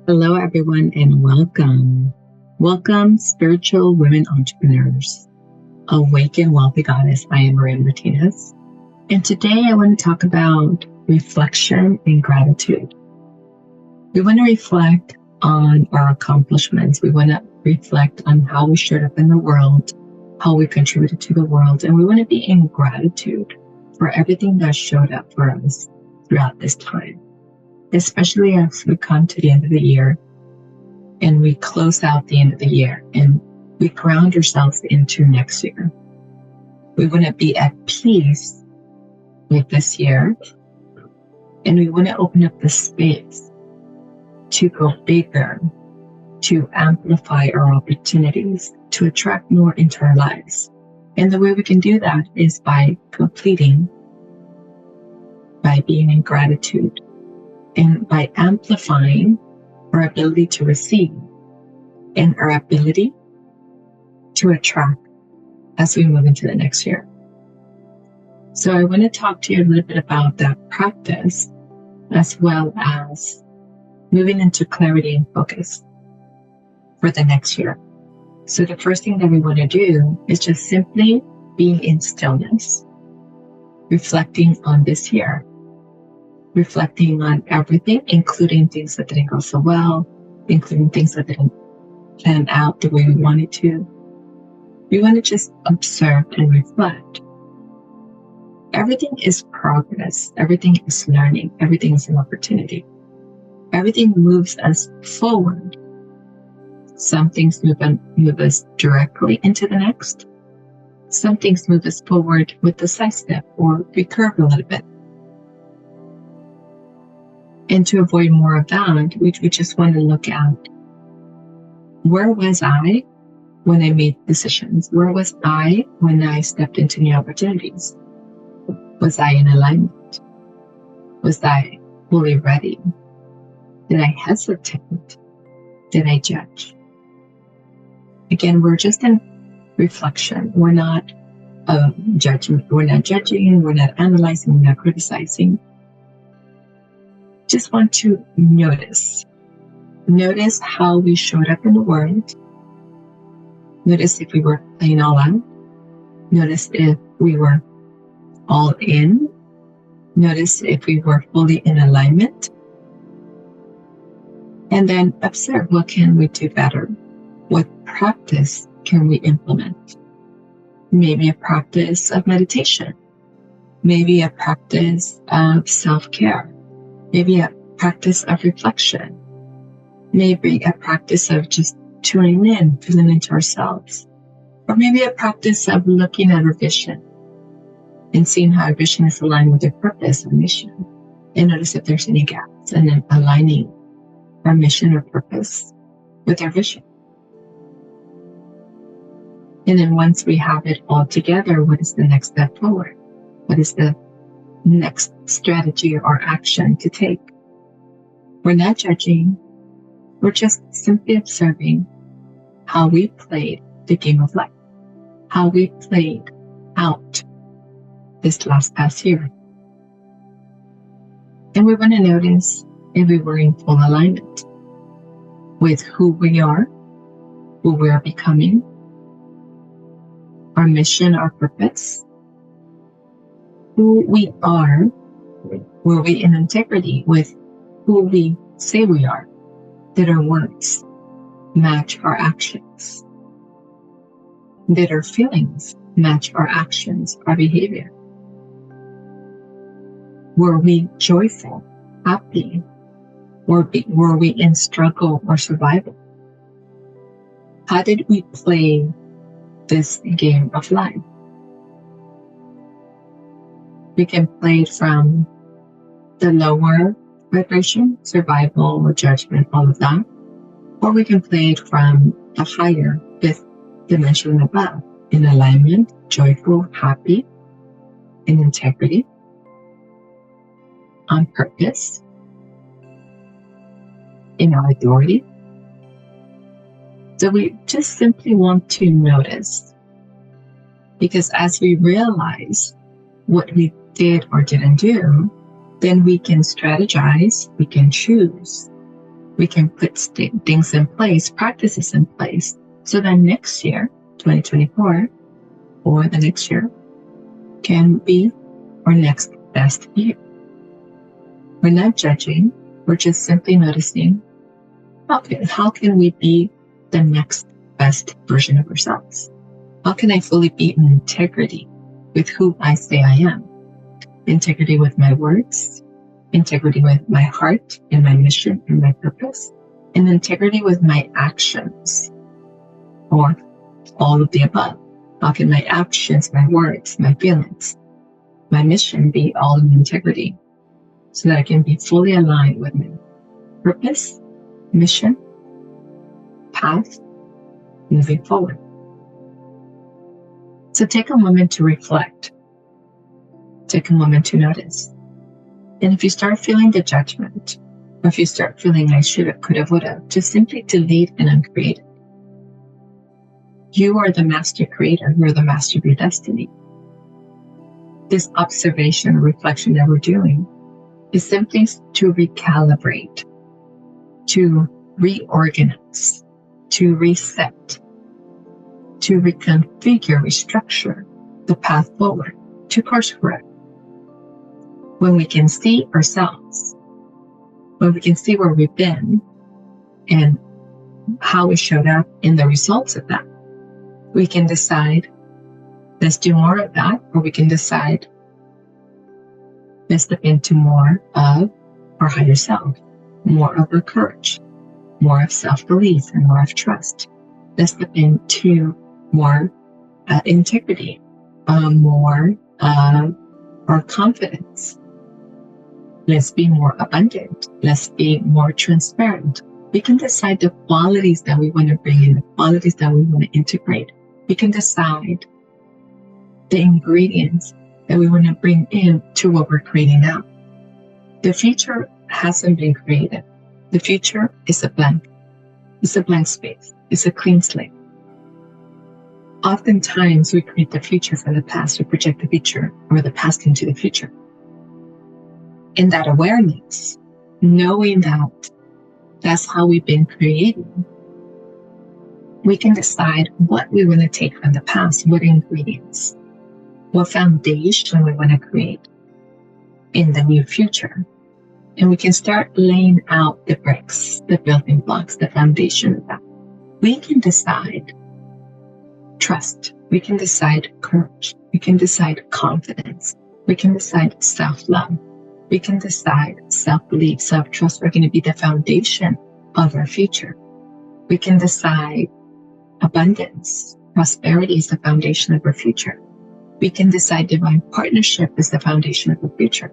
Hello, everyone, and welcome. Welcome, spiritual women entrepreneurs. Awaken, wealthy goddess. I am Maria Martinez. And today I want to talk about reflection and gratitude. We want to reflect on our accomplishments. We want to reflect on how we showed up in the world, how we contributed to the world, and we want to be in gratitude for everything that showed up for us throughout this time, especially as we come to the end of the year and we close out the end of the year and we ground ourselves into next year. We want to be at peace with this year, and we want to open up the space to go bigger, to amplify our opportunities, to attract more into our lives. And the way we can do that is by completing, by being in gratitude, and by amplifying our ability to receive and our ability to attract as we move into the next year. So I want to talk to you a little bit about that practice, as well as moving into clarity and focus for the next year. So the first thing that we want to do is just simply being in stillness, reflecting on this year, reflecting on everything, including things that didn't go so well, including things that didn't plan out the way we wanted to. We want to just observe and reflect. Everything is progress. Everything is learning. Everything is an opportunity. Everything moves us forward. Some things move us directly into the next. Some things move us forward with a side step, or we curve a little bit. And to avoid more of that, we just want to look at, where was I when I made decisions? Where was I when I stepped into new opportunities? Was I in alignment? Was I fully ready? Did I hesitate? Did I judge? Again, we're just in reflection. We're not judging. We're not judging. We're not analyzing. We're not criticizing. Just want to notice. Notice how we showed up in the world. Notice if we were playing all out. Notice if we were all in. Notice if we were fully in alignment. And then observe, what can we do better? What practice can we implement? Maybe a practice of meditation. Maybe a practice of self-care. Maybe a practice of reflection. Maybe a practice of just tuning in, feeling into ourselves. Or maybe a practice of looking at our vision and seeing how our vision is aligned with our purpose and mission. And notice if there's any gaps, and then aligning our mission or purpose with our vision. And then once we have it all together, what is the next step forward? What is the next strategy or action to take? We're not judging. We're just simply observing how we played the game of life, how we played out this past year. And we want to notice if we were in full alignment with who we are, who we are becoming, our mission, our purpose, who we are. Were we in integrity with who we say we are? Did our words match our actions? Did our feelings match our actions, our behavior? Were we joyful, happy? Were we in struggle or survival? How did we play this game of life? We can play it from the lower vibration, survival or judgment, all of that. Or we can play it from the higher, fifth dimension above, in alignment, joyful, happy, in integrity, on purpose, in our authority. So we just simply want to notice, because as we realize what we did or didn't do, then we can strategize, we can choose, We can put things in place, practices in place, so that next year, 2024, or the next year, can be our next best year. We're not judging, we're just simply noticing, how can we be the next best version of ourselves? How can I fully be in integrity with who I say I am? Integrity with my words, integrity with my heart and my mission and my purpose, and integrity with my actions, or all of the above. How can my actions, my words, my feelings, my mission be all in integrity so that I can be fully aligned with my purpose, mission, path, moving forward? So take a moment to reflect. Take a moment to notice. And if you start feeling the judgment, or if you start feeling I should have, could have, would have, just simply delete and uncreate it. You are the master creator. You're the master of your destiny. This observation or reflection that we're doing is simply to recalibrate, to reorganize, to reset, to reconfigure, restructure the path forward, to course correct. When we can see ourselves, when we can see where we've been and how we showed up in the results of that, we can decide, let's do more of that, or we can decide, let's step into more of our higher self, more of our courage, more of self-belief, and more of trust. Let's step into more integrity, more our confidence. Let's be more abundant. Let's be more transparent. We can decide the qualities that we want to bring in, the qualities that we want to integrate. We can decide the ingredients that we want to bring in to what we're creating now. The future hasn't been created. The future is a blank. It's a blank space. It's a clean slate. Oftentimes, we create the future from the past. We project the future or the past into the future. In that awareness, knowing that that's how we've been creating, we can decide what we want to take from the past, what ingredients, what foundation we want to create in the new future. And we can start laying out the bricks, the building blocks, the foundation of that. We can decide trust. We can decide courage. We can decide confidence. We can decide self-love. We can decide self-belief, self-trust are going to be the foundation of our future. We can decide abundance, prosperity is the foundation of our future. We can decide divine partnership is the foundation of the future.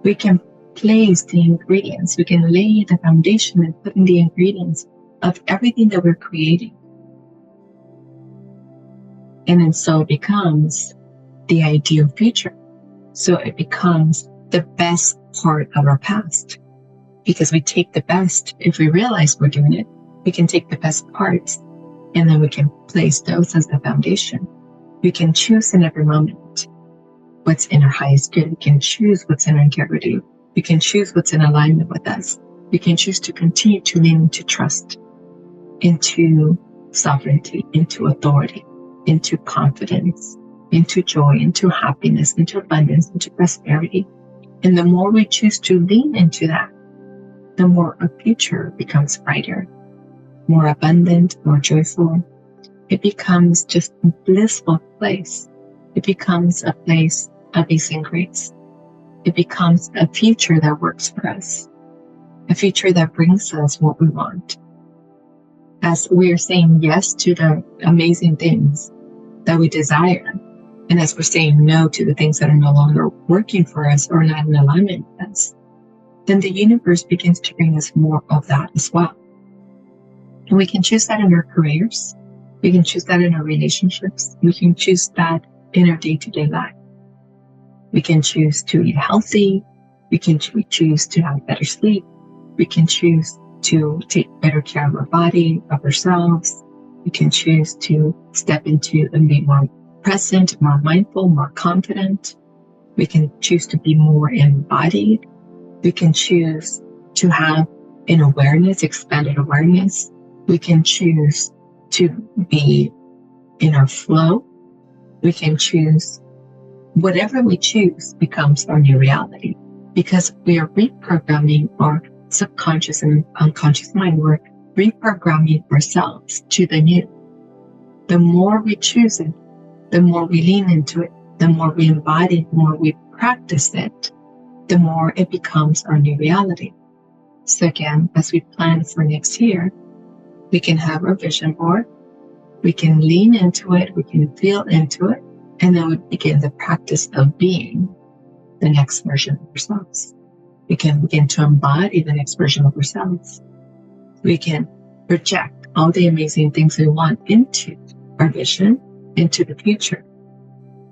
We can place the ingredients, we can lay the foundation and put in the ingredients of everything that we're creating. And then so it becomes the ideal future. So it becomes the best part of our past. Because we take the best, if we realize we're doing it, we can take the best parts and then we can place those as the foundation. We can choose in every moment what's in our highest good. We can choose what's in our integrity. We can choose what's in alignment with us. We can choose to continue to lean into trust, into sovereignty, into authority, into confidence, into joy, into happiness, into abundance, into prosperity. And the more we choose to lean into that, the more our future becomes brighter, more abundant, more joyful. It becomes just a blissful place. It becomes a place of ease and grace. It becomes a future that works for us, a future that brings us what we want. As we are saying yes to the amazing things that we desire, and as we're saying no to the things that are no longer working for us or not in alignment with us, then the universe begins to bring us more of that as well. And we can choose that in our careers. We can choose that in our relationships. We can choose that in our day-to-day life. We can choose to eat healthy. We can choose to have better sleep. We can choose to take better care of our body, of ourselves. We can choose to step into and be more present, more mindful, more confident. We can choose to be more embodied. We can choose to have in awareness, expanded awareness. We can choose to be in our flow. We can choose whatever we choose becomes our new reality, because we are reprogramming our subconscious and unconscious mind. We're reprogramming ourselves to the new. The more we choose it, the more we lean into it, the more we embody it, the more we practice it, the more it becomes our new reality. So again, as we plan for next year, we can have our vision board, we can lean into it, we can feel into it, and then we begin the practice of being the next version of ourselves. We can begin to embody the next version of ourselves. We can project all the amazing things we want into our vision, into the future,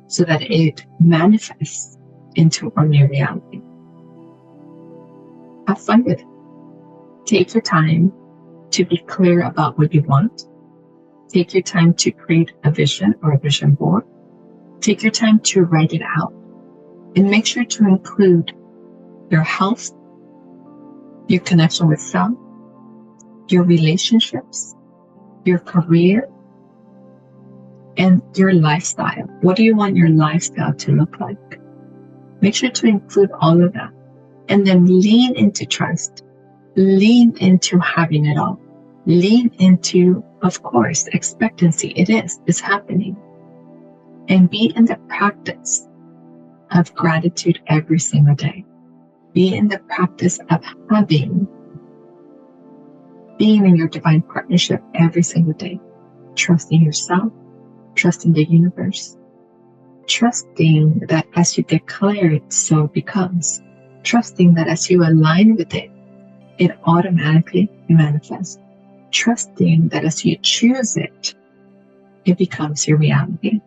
so that it manifests into our new reality. Have fun with it. Take your time to be clear about what you want. Take your time to create a vision or a vision board. Take your time to write it out. And make sure to include your health, your connection with self, your relationships, your career, and your lifestyle. What do you want your lifestyle to look like? Make sure to include all of that. And then lean into trust. Lean into having it all. Lean into, of course, expectancy. It's happening. And be in the practice of gratitude every single day. Be in the practice of being in your divine partnership every single day. Trusting yourself, trusting the universe, trusting that as you declare it, so it becomes. Trusting that as you align with it, it automatically manifests. Trusting that as you choose it, it becomes your reality.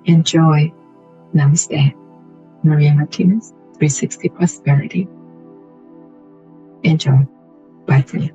Enjoy. Namaste. Maria Martinez, 360 Prosperity. Enjoy. Bye for now.